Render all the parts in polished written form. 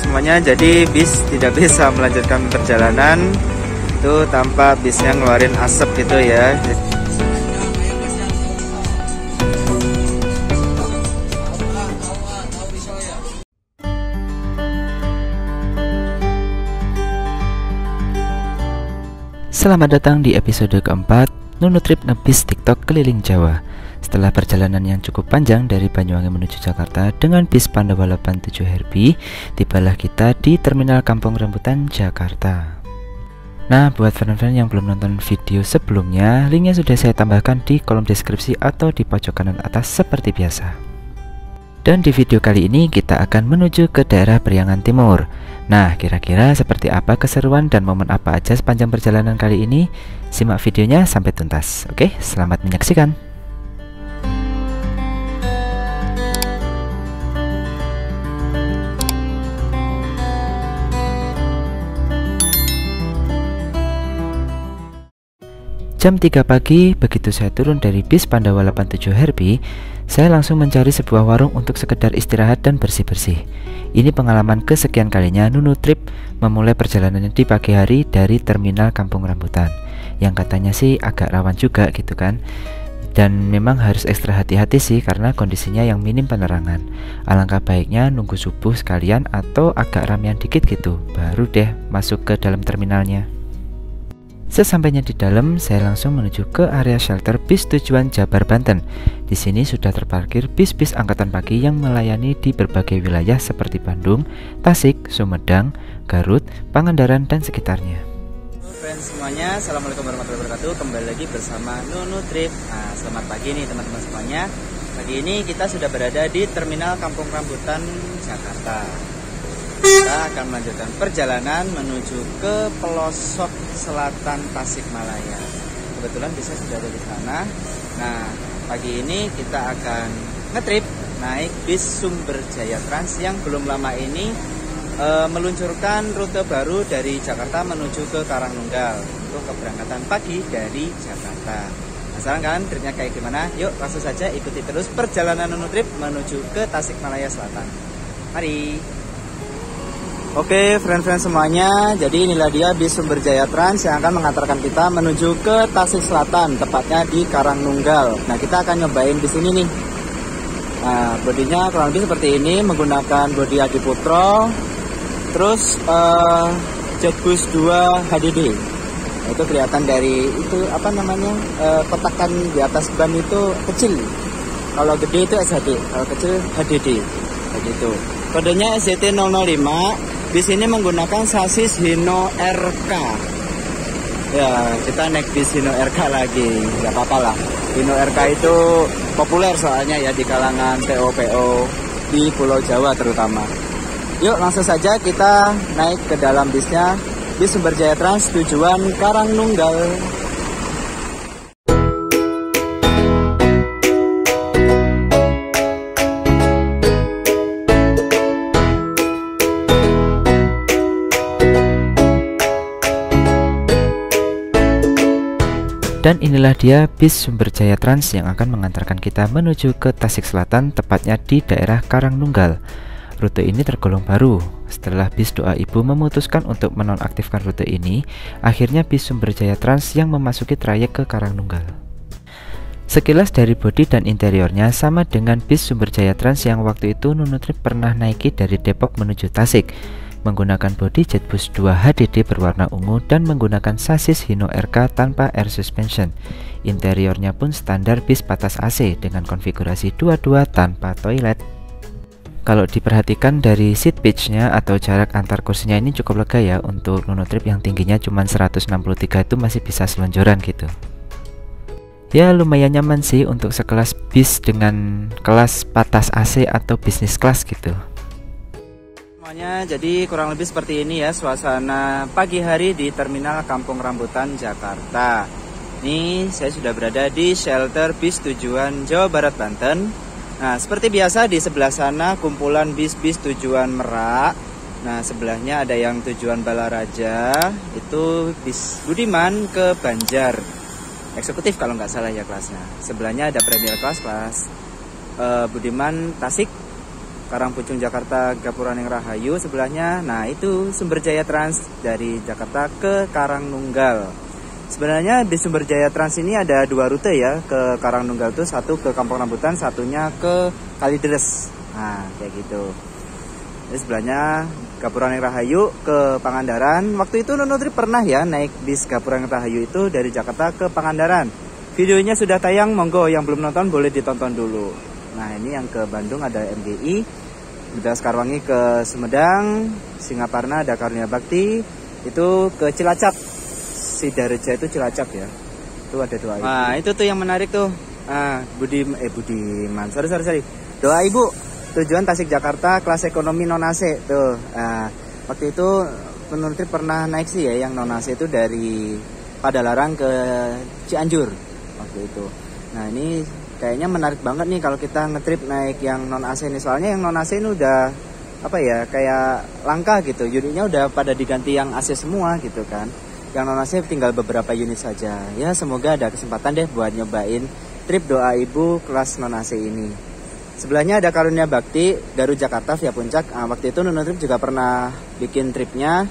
Semuanya, jadi bis tidak bisa melanjutkan perjalanan itu tanpa bisnya ngeluarin asap gitu ya. Selamat datang di episode keempat Nunu Trip ngebis TikTok keliling Jawa. Setelah perjalanan yang cukup panjang dari Banyuwangi menuju Jakarta dengan bis Pandawa 87 Herbie, tibalah kita di Terminal Kampung Rambutan, Jakarta. Nah, buat fan-fan yang belum nonton video sebelumnya, linknya sudah saya tambahkan di kolom deskripsi atau di pojok kanan atas seperti biasa. Dan di video kali ini kita akan menuju ke daerah Priangan Timur. Nah, kira-kira seperti apa keseruan dan momen apa aja sepanjang perjalanan kali ini? Simak videonya sampai tuntas. Oke, selamat menyaksikan. Jam 3 pagi, begitu saya turun dari bis Pandawa 87 Herbie, saya langsung mencari sebuah warung untuk sekedar istirahat dan bersih-bersih. Ini pengalaman kesekian kalinya Nunu Trip memulai perjalanannya di pagi hari dari Terminal Kampung Rambutan, yang katanya sih agak rawan juga gitu kan. Dan memang harus ekstra hati-hati sih karena kondisinya yang minim penerangan. Alangkah baiknya nunggu subuh sekalian atau agak ramean dikit gitu, baru deh masuk ke dalam terminalnya. Sesampainya di dalam, saya langsung menuju ke area shelter bis tujuan Jabar, Banten. Di sini sudah terparkir bis-bis angkatan pagi yang melayani di berbagai wilayah seperti Bandung, Tasik, Sumedang, Garut, Pangandaran, dan sekitarnya. Friends semuanya, assalamualaikum warahmatullahi wabarakatuh. Kembali lagi bersama Nunu Trip. Nah, selamat pagi nih teman-teman semuanya. Pagi ini kita sudah berada di Terminal Kampung Rambutan, Jakarta. Kita akan melanjutkan perjalanan menuju ke pelosok selatan Tasikmalaya. Kebetulan bisa sudah ada di sana. Nah, pagi ini kita akan ngetrip naik bis Sumber Jaya Trans yang belum lama ini meluncurkan rute baru dari Jakarta menuju ke Karangnunggal untuk keberangkatan pagi dari Jakarta. Penasaran kan tripnya kayak gimana? Yuk langsung saja ikuti terus perjalanan Nunu Trip menuju ke Tasikmalaya Selatan. Mari. Oke, friend-friend semuanya, jadi inilah dia bis Sumber Jaya Trans yang akan mengantarkan kita menuju ke Tasik Selatan, tepatnya di Karangnunggal. Nah, kita akan nyobain di sini nih. Nah, bodinya kurang lebih seperti ini, menggunakan bodi Adiputro, terus Jetbus 2 HDD. Itu kelihatan dari itu apa namanya kotakan di atas ban itu kecil. Kalau gede itu SHD, kalau kecil HDD. Begitu. Kodenya SJT 005. Bis ini menggunakan sasis Hino RK. Ya, kita naik bis Hino RK lagi, nggak apa-apa lah. Hino RK itu populer soalnya ya di kalangan PO-PO di Pulau Jawa terutama. Yuk langsung saja kita naik ke dalam bisnya, bis Sumber Jaya Trans tujuan Karangnunggal. Dan inilah dia bis Sumber Jaya Trans yang akan mengantarkan kita menuju ke Tasik Selatan, tepatnya di daerah Karangnunggal. Rute ini tergolong baru. Setelah bis Doa Ibu memutuskan untuk menonaktifkan rute ini, akhirnya bis Sumber Jaya Trans yang memasuki trayek ke Karangnunggal. Sekilas dari bodi dan interiornya sama dengan bis Sumber Jaya Trans yang waktu itu Nunu Trip pernah naiki dari Depok menuju Tasik, menggunakan bodi Jetbus 2 HDD berwarna ungu dan menggunakan sasis Hino RK tanpa air suspension. Interiornya pun standar bis patas AC dengan konfigurasi 22 tanpa toilet. Kalau diperhatikan dari seat pitch-nya atau jarak antar kursinya ini cukup lega ya. Untuk Nunu Trip yang tingginya cuma 163 itu masih bisa selonjoran gitu. Ya lumayan nyaman sih untuk sekelas bis dengan kelas patas AC atau bisnis kelas gitu. Jadi kurang lebih seperti ini ya suasana pagi hari di Terminal Kampung Rambutan, Jakarta. Ini saya sudah berada di shelter bis tujuan Jawa Barat, Banten. Nah, seperti biasa di sebelah sana kumpulan bis-bis tujuan Merak. Nah, sebelahnya ada yang tujuan Balaraja, itu bis Budiman ke Banjar. Eksekutif kalau nggak salah ya kelasnya. Sebelahnya ada Premier kelas Budiman Tasik, Karangpucung Jakarta, Gapura Rahayu sebelahnya. Nah, itu Sumberjaya Trans dari Jakarta ke Karangnunggal. Sebenarnya di Sumberjaya Trans ini ada 2 rute ya ke Karangnunggal tuh, satu ke Kampung Rambutan, satunya ke Kalideres. Nah, kayak gitu. Jadi sebelahnya Gapura Rahayu ke Pangandaran. Waktu itu Nunutri pernah ya naik bis Gapura Rahayu itu dari Jakarta ke Pangandaran. Videonya sudah tayang, monggo yang belum nonton boleh ditonton dulu. Nah, ini yang ke Bandung ada MGI, udah Sekarwangi ke Sumedang, Singaparna ada Karunia Bakti, itu ke Cilacap, Sidareja itu Cilacap ya, itu ada doa ibu. Nah, itu tuh yang menarik tuh, Budiman, sorry, doa ibu, tujuan Tasik Jakarta, kelas ekonomi non AC tuh. Nah, waktu itu menurut pernah naik sih ya, yang non AC itu dari Padalarang ke Cianjur waktu itu. Nah, ini kayaknya menarik banget nih kalau kita ngetrip naik yang non AC ini, soalnya yang non AC ini udah apa ya, kayak langka gitu, unitnya udah pada diganti yang AC semua gitu kan. Yang non AC tinggal beberapa unit saja. Ya, semoga ada kesempatan deh buat nyobain trip doa ibu kelas non AC ini. Sebelahnya ada Karunia Bakti, Garut Jakarta via Puncak. Nah, waktu itu Nunu Trip juga pernah bikin tripnya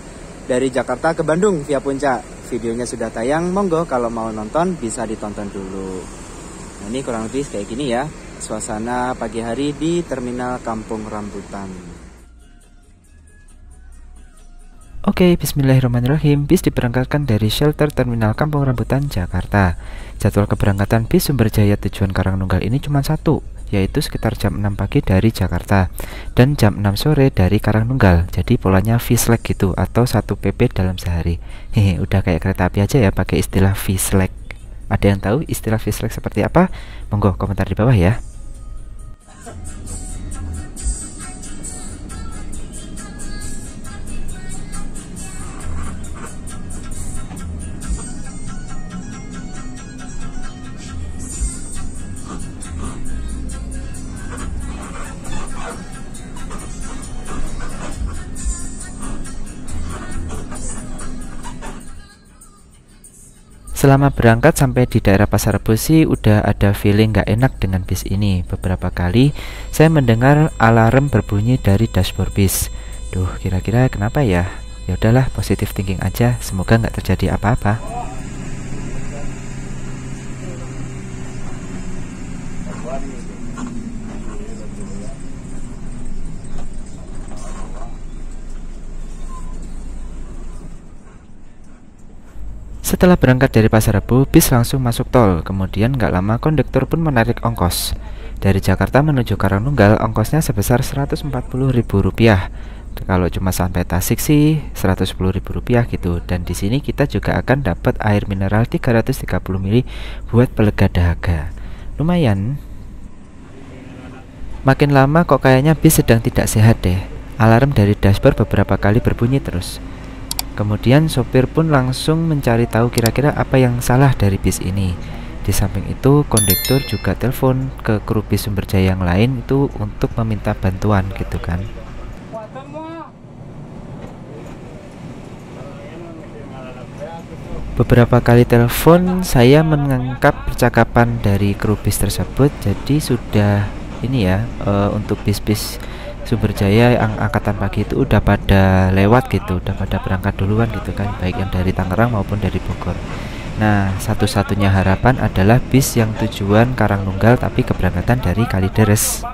dari Jakarta ke Bandung via Puncak. Videonya sudah tayang, monggo kalau mau nonton bisa ditonton dulu. Nah, ini kurang lebih kayak gini ya suasana pagi hari di Terminal Kampung Rambutan. Oke, bismillahirrahmanirrahim. Bis diberangkatkan dari shelter Terminal Kampung Rambutan, Jakarta. Jadwal keberangkatan bis Sumberjaya tujuan Karangnunggal ini cuma satu, yaitu sekitar jam 6 pagi dari Jakarta dan jam 6 sore dari Karangnunggal. Jadi polanya V-Select gitu, atau 1 PP dalam sehari. Hehe, udah kayak kereta api aja ya pakai istilah V-Select. Ada yang tahu istilah V-Select seperti apa? Monggo komentar di bawah ya. Selama berangkat sampai di daerah Pasar Rebo sih udah ada feeling gak enak dengan bis ini. Beberapa kali saya mendengar alarm berbunyi dari dashboard bis. Duh, kira-kira kenapa ya? Ya udahlah, positive thinking aja, semoga nggak terjadi apa-apa. Setelah berangkat dari Pasar Rebo, bis langsung masuk tol. Kemudian nggak lama kondektur pun menarik ongkos. Dari Jakarta menuju Karangnunggal, ongkosnya sebesar Rp140.000. Kalau cuma sampai Tasik sih Rp110.000 gitu. Dan di sini kita juga akan dapat air mineral 330 ml buat pelega dahaga. Lumayan. Makin lama kok kayaknya bis sedang tidak sehat deh. Alarm dari dashboard beberapa kali berbunyi terus. Kemudian sopir pun langsung mencari tahu kira-kira apa yang salah dari bis ini. Di samping itu kondektur juga telepon ke kru bis Sumberjaya yang lain itu untuk meminta bantuan gitu kan. Beberapa kali telepon saya menangkap percakapan dari kru bis tersebut. Jadi sudah ini ya, untuk bis-bis Sumberjaya yang angkatan pagi itu udah pada lewat gitu, udah pada berangkat duluan gitu kan, baik yang dari Tangerang maupun dari Bogor. Nah, satu-satunya harapan adalah bis yang tujuan Karangnunggal tapi keberangkatan dari Kalideres.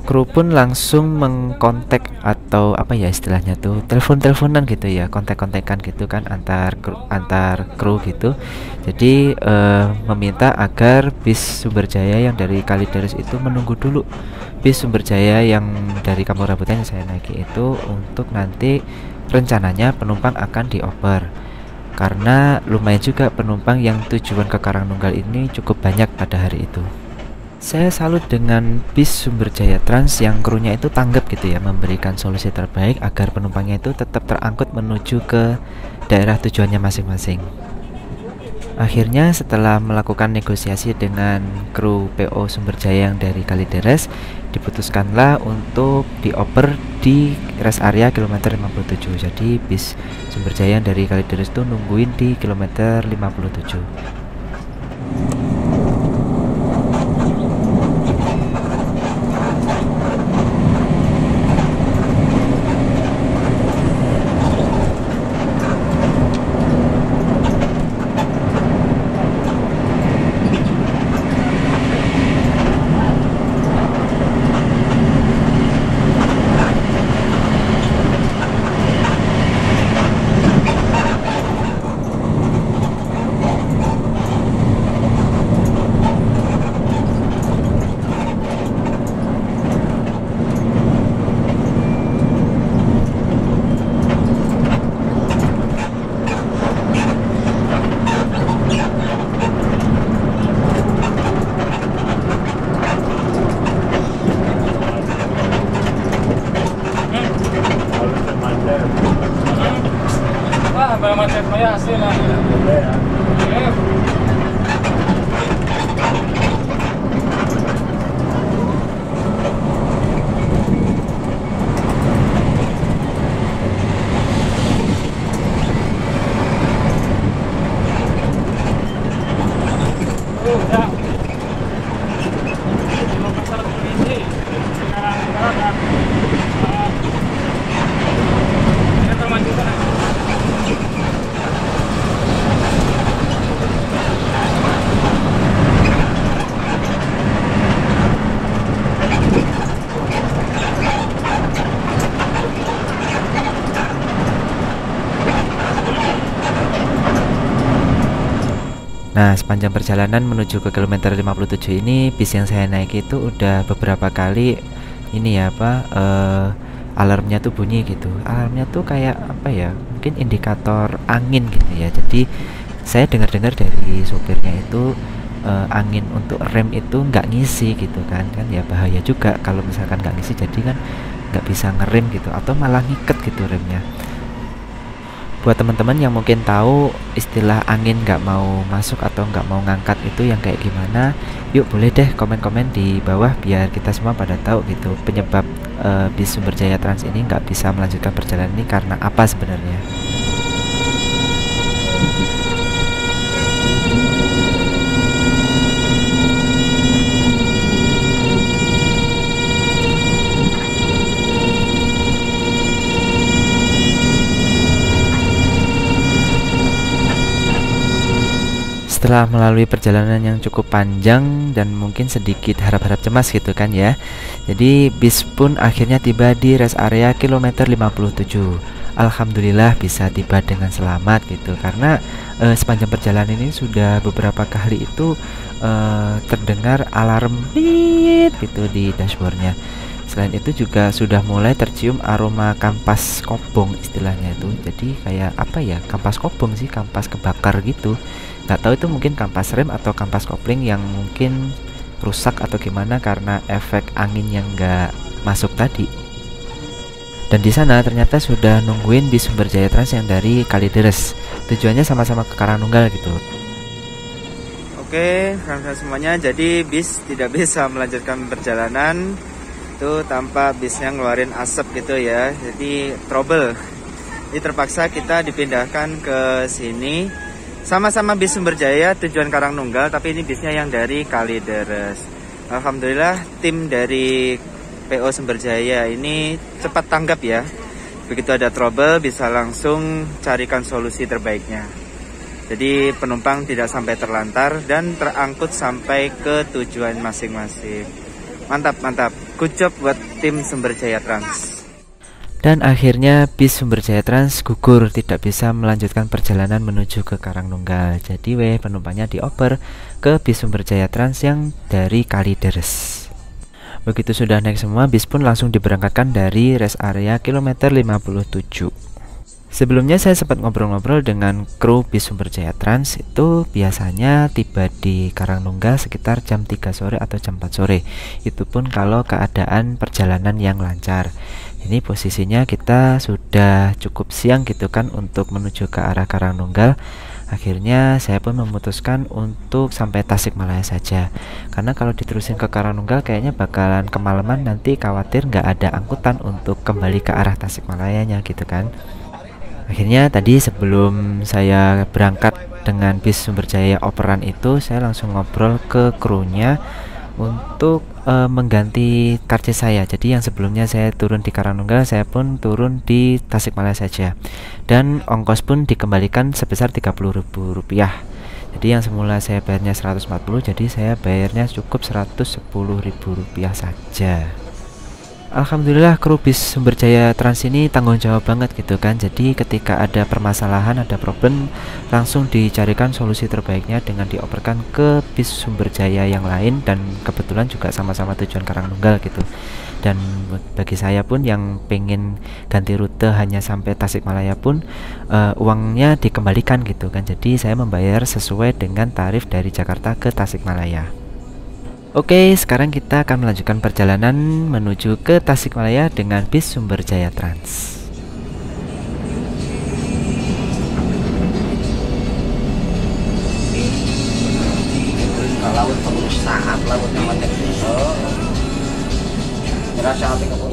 Kru pun langsung mengkontak atau apa ya istilahnya tuh, telepon-teleponan gitu ya, kontak-kontakan gitu kan antar kru gitu. Jadi meminta agar bis Sumberjaya yang dari Kalideres itu menunggu dulu bis Sumberjaya yang dari Kampung Rambutan yang saya naiki itu, untuk nanti rencananya penumpang akan dioper. Karena lumayan juga penumpang yang tujuan ke Karangnunggal ini cukup banyak pada hari itu. Saya salut dengan bis Sumberjaya Trans yang krunya itu tanggap gitu ya, memberikan solusi terbaik agar penumpangnya itu tetap terangkut menuju ke daerah tujuannya masing-masing. Akhirnya setelah melakukan negosiasi dengan kru PO Sumberjaya yang dari Kalideres, diputuskanlah untuk dioper di rest area kilometer 57. Jadi bis Sumberjaya yang dari Kalideres itu nungguin di kilometer 57. macet maya asli lah. Nah, sepanjang perjalanan menuju ke kilometer 57 ini, bis yang saya naik itu udah beberapa kali ini ya alarmnya tuh bunyi gitu. Alarmnya tuh kayak apa ya? Mungkin indikator angin gitu ya. Jadi saya dengar-dengar dari sopirnya itu angin untuk rem itu nggak ngisi gitu kan ya bahaya juga kalau misalkan nggak ngisi, jadi kan nggak bisa ngerem gitu atau malah ngiket gitu remnya. Buat teman-teman yang mungkin tahu istilah angin nggak mau masuk atau nggak mau ngangkat itu yang kayak gimana, yuk boleh deh komen-komen di bawah biar kita semua pada tahu gitu penyebab bis Sumberjaya Trans ini nggak bisa melanjutkan perjalanan ini karena apa sebenarnya. Setelah melalui perjalanan yang cukup panjang dan mungkin sedikit harap-harap cemas gitu kan ya, jadi bis pun akhirnya tiba di rest area kilometer 57. Alhamdulillah bisa tiba dengan selamat gitu, karena sepanjang perjalanan ini sudah beberapa kali itu terdengar alarm beep gitu di dashboardnya. Selain itu juga sudah mulai tercium aroma kampas kobong istilahnya itu. Jadi kayak apa ya, kampas kobong sih, kampas kebakar gitu. Nggak tahu itu mungkin kampas rem atau kampas kopling yang mungkin rusak atau gimana karena efek angin yang nggak masuk tadi. Dan di sana ternyata sudah nungguin bis Sumberjaya Trans yang dari Kalideres. Tujuannya sama-sama ke Karangnunggal gitu. Oke, rekan-rekan semuanya, jadi bis tidak bisa melanjutkan perjalanan itu tanpa bisnya ngeluarin asap gitu ya. Jadi trouble. Jadi terpaksa kita dipindahkan ke sini. Sama-sama bis Sumberjaya tujuan Karangnunggal, tapi ini bisnya yang dari Kalideres. Alhamdulillah tim dari PO Sumberjaya ini cepat tanggap ya. Begitu ada trouble bisa langsung carikan solusi terbaiknya. Jadi penumpang tidak sampai terlantar dan terangkut sampai ke tujuan masing-masing. Mantap, mantap. Good job buat tim Sumberjaya Trans. Dan akhirnya bis Sumberjaya Trans gugur, tidak bisa melanjutkan perjalanan menuju ke Karangnunggal. Jadi penumpangnya dioper ke bis Sumberjaya Trans yang dari Kalideres. Begitu sudah naik semua, bis pun langsung diberangkatkan dari rest area kilometer 57. Sebelumnya saya sempat ngobrol-ngobrol dengan kru bis Sumberjaya Trans, itu biasanya tiba di Karangnunggal sekitar jam 3 sore atau jam 4 sore. Itu pun kalau keadaan perjalanan yang lancar. Ini posisinya kita sudah cukup siang gitu kan untuk menuju ke arah Karangnunggal. Akhirnya saya pun memutuskan untuk sampai Tasikmalaya saja, karena kalau diterusin ke Karangnunggal kayaknya bakalan kemalaman, nanti khawatir nggak ada angkutan untuk kembali ke arah Tasikmalayanya gitu kan. Akhirnya tadi sebelum saya berangkat dengan bis Sumberjaya Operan itu, saya langsung ngobrol ke krunya untuk mengganti karcis saya. Jadi yang sebelumnya saya turun di Karangnunggal, saya pun turun di Tasikmalaya saja, dan ongkos pun dikembalikan sebesar Rp30.000. Jadi yang semula saya bayarnya 140, jadi saya bayarnya cukup Rp110.000 saja. Alhamdulillah kru bis Sumberjaya Trans ini tanggung jawab banget gitu kan. Jadi ketika ada permasalahan, ada problem, langsung dicarikan solusi terbaiknya dengan dioperkan ke bis Sumberjaya yang lain, dan kebetulan juga sama-sama tujuan Karangnunggal gitu. Dan bagi saya pun yang pengen ganti rute hanya sampai Tasikmalaya pun uangnya dikembalikan gitu kan. Jadi saya membayar sesuai dengan tarif dari Jakarta ke Tasikmalaya. Oke, sekarang kita akan melanjutkan perjalanan menuju ke Tasikmalaya dengan bis Sumberjaya Trans. Laut sangat laut yang macam itu. Terasa hati kamu.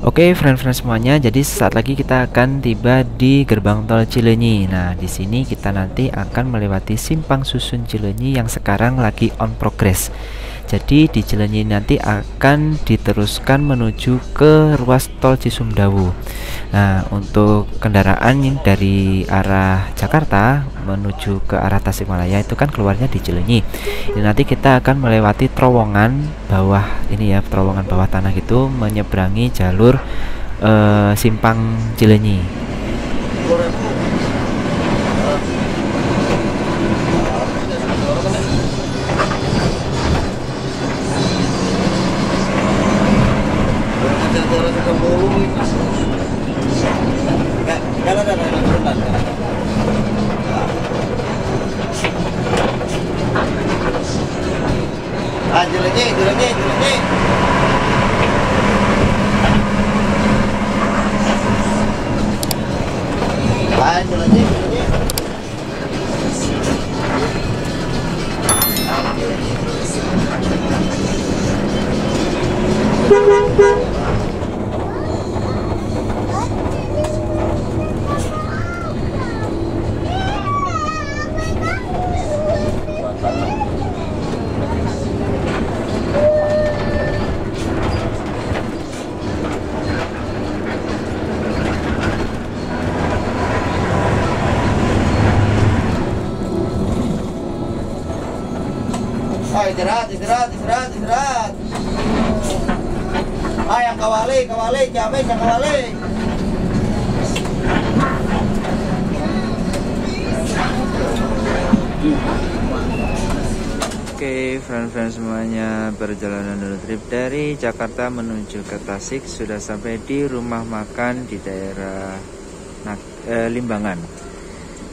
Oke, friend-friend semuanya, jadi saat lagi kita akan tiba di gerbang tol Cileunyi. Nah, di sini kita nanti akan melewati Simpang Susun Cileunyi yang sekarang lagi on progress. Jadi di Cileunyi nanti akan diteruskan menuju ke ruas tol Cisumdawu. Nah, untuk kendaraan yang dari arah Jakarta menuju ke arah Tasikmalaya itu kan keluarnya di Cileunyi. Ini nanti kita akan melewati terowongan bawah ini ya, terowongan bawah tanah gitu menyeberangi jalur simpang Cileunyi. Istirahat. Yang kawali, jamis yang kawali. Oke, friend-friend semuanya, perjalanan road trip dari Jakarta menuju ke Tasik sudah sampai di rumah makan di daerah Limbangan.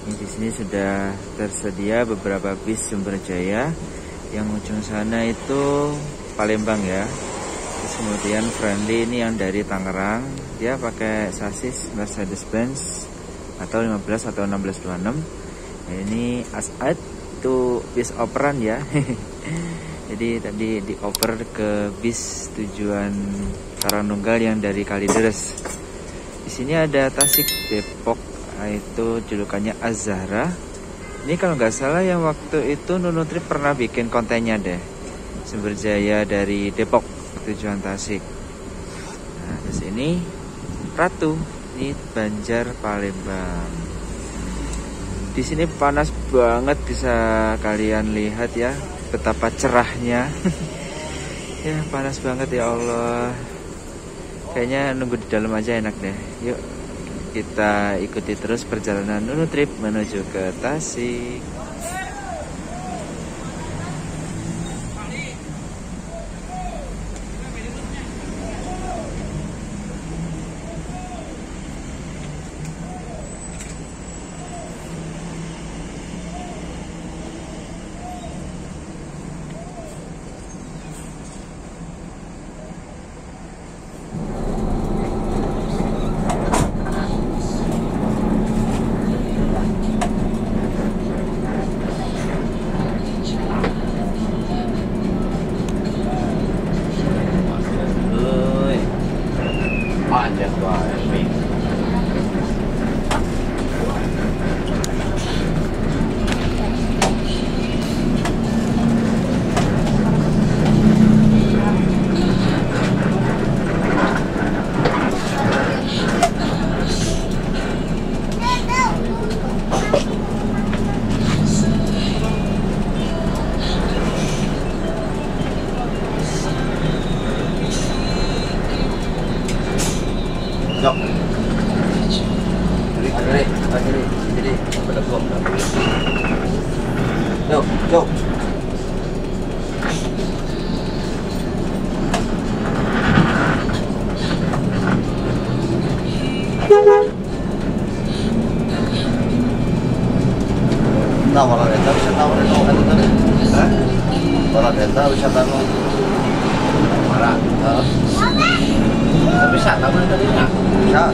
Ini di sini sudah tersedia beberapa bis Sumber Jaya. Yang ujung sana itu Palembang ya. Terus kemudian Friendly ini yang dari Tangerang, dia pakai sasis Mercedes-Benz atau 15 atau 1626. Ini As'ad itu bis operan ya. Jadi tadi dioper ke bis tujuan Karangnunggal yang dari Kalideres. Di sini ada Tasik Depok, itu julukannya Az-Zahra. Ini kalau nggak salah yang waktu itu Nunu Trip pernah bikin kontennya deh, Sumber Jaya dari Depok tujuan Tasik. Nah terus ini Ratu, ini Banjar Palembang. Di sini panas banget, bisa kalian lihat ya betapa cerahnya. Ya panas banget ya Allah. Kayaknya nunggu di dalam aja enak deh. Yuk kita ikuti terus perjalanan Nunu Trip menuju ke Tasik. Yuk. Nah, kalau desa bisa tahu tadi. Kalau desa bisa tahu. Marah. Bisa tahu tadi nggak? Bisa.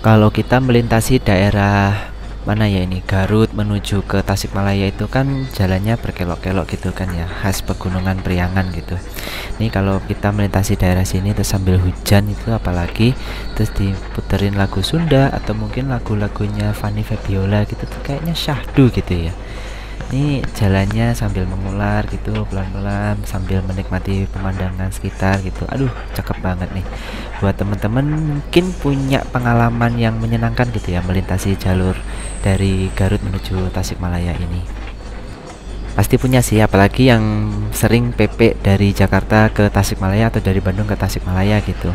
Kalau kita melintasi daerah mana ya ini, Garut menuju ke Tasikmalaya itu kan jalannya berkelok-kelok gitu kan ya, khas pegunungan Priangan gitu. Ini kalau kita melintasi daerah sini terus sambil hujan itu apalagi, terus diputerin lagu Sunda atau mungkin lagu-lagunya Fanny Fabiola gitu tuh kayaknya syahdu gitu ya. Ini jalannya sambil mengular gitu pelan-pelan sambil menikmati pemandangan sekitar gitu. Aduh, cakep banget nih. Buat teman-teman mungkin punya pengalaman yang menyenangkan gitu ya melintasi jalur dari Garut menuju Tasikmalaya ini. Pasti punya sih, apalagi yang sering PP dari Jakarta ke Tasikmalaya atau dari Bandung ke Tasikmalaya gitu.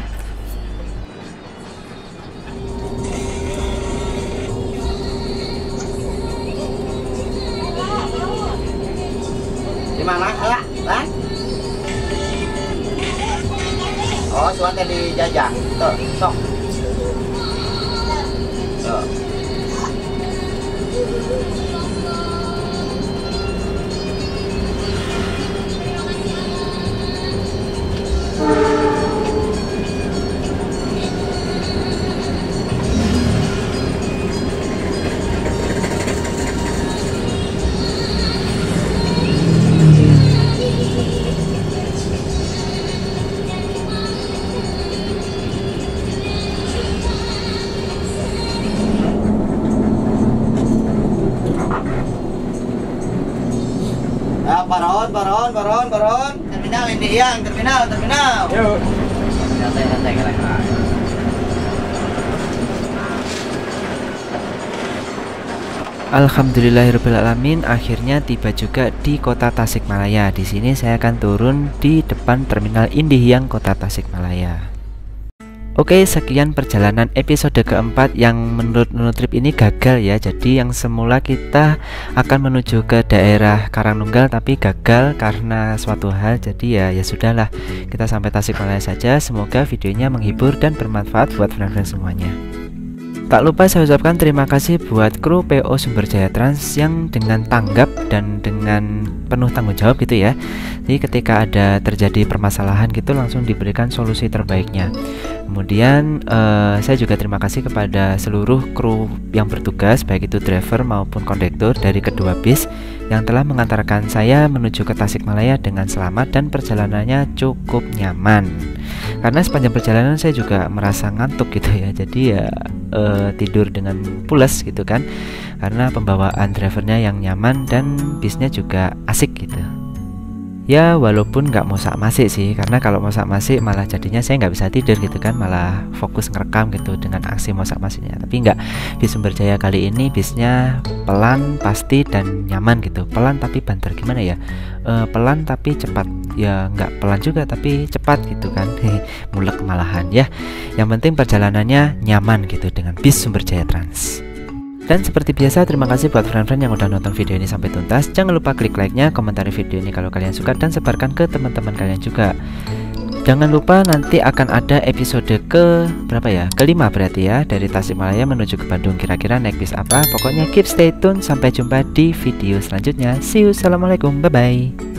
Di mana? Lah, lah. Oh, suatnya di Jajang. Tuh, sok. Tuh. Baron. Terminal ini yang terminal. Yuk. Santai kira-kira. Alhamdulillahirobbilalamin, akhirnya tiba juga di kota Tasikmalaya. Di sini saya akan turun di depan terminal Indihiyang kota Tasikmalaya. Oke, sekian perjalanan episode keempat yang menurut Nunutrip ini gagal ya. Jadi yang semula kita akan menuju ke daerah Karangnunggal tapi gagal karena suatu hal. Jadi ya sudahlah, kita sampai Tasikmalaya saja. Semoga videonya menghibur dan bermanfaat buat friend-friend semuanya. Tak lupa saya ucapkan terima kasih buat kru PO Sumber Jaya Trans yang dengan tanggap dan dengan penuh tanggung jawab gitu ya. Jadi ketika ada terjadi permasalahan gitu langsung diberikan solusi terbaiknya. Kemudian saya juga terima kasih kepada seluruh kru yang bertugas, baik itu driver maupun kondektur dari kedua bis yang telah mengantarkan saya menuju ke Tasikmalaya dengan selamat dan perjalanannya cukup nyaman. Karena sepanjang perjalanan saya juga merasa ngantuk gitu ya. Jadi ya tidur dengan pulas gitu kan, karena pembawaan drivernya yang nyaman dan bisnya juga asik gitu. Ya walaupun nggak mosak-masik sih, karena kalau mosak-masik malah jadinya saya nggak bisa tidur gitu kan, malah fokus ngerekam gitu dengan aksi mosak-masiknya. Tapi nggak, bis Sumber Jaya kali ini bisnya pelan, pasti dan nyaman gitu. Pelan tapi banter, gimana ya? Pelan tapi cepat. Ya nggak pelan juga tapi cepat gitu kan. Mulek malahan ya. Yang penting perjalanannya nyaman gitu dengan bis Sumber Jaya Trans. Dan seperti biasa, terima kasih buat friend-friend yang udah nonton video ini sampai tuntas. Jangan lupa klik like-nya, komentari video ini kalau kalian suka, dan sebarkan ke teman-teman kalian juga. Jangan lupa nanti akan ada episode ke berapa ya? Kelima berarti ya, dari Tasikmalaya menuju ke Bandung. Kira-kira naik bis apa? Pokoknya keep stay tune. Sampai jumpa di video selanjutnya. See you, assalamualaikum, bye-bye.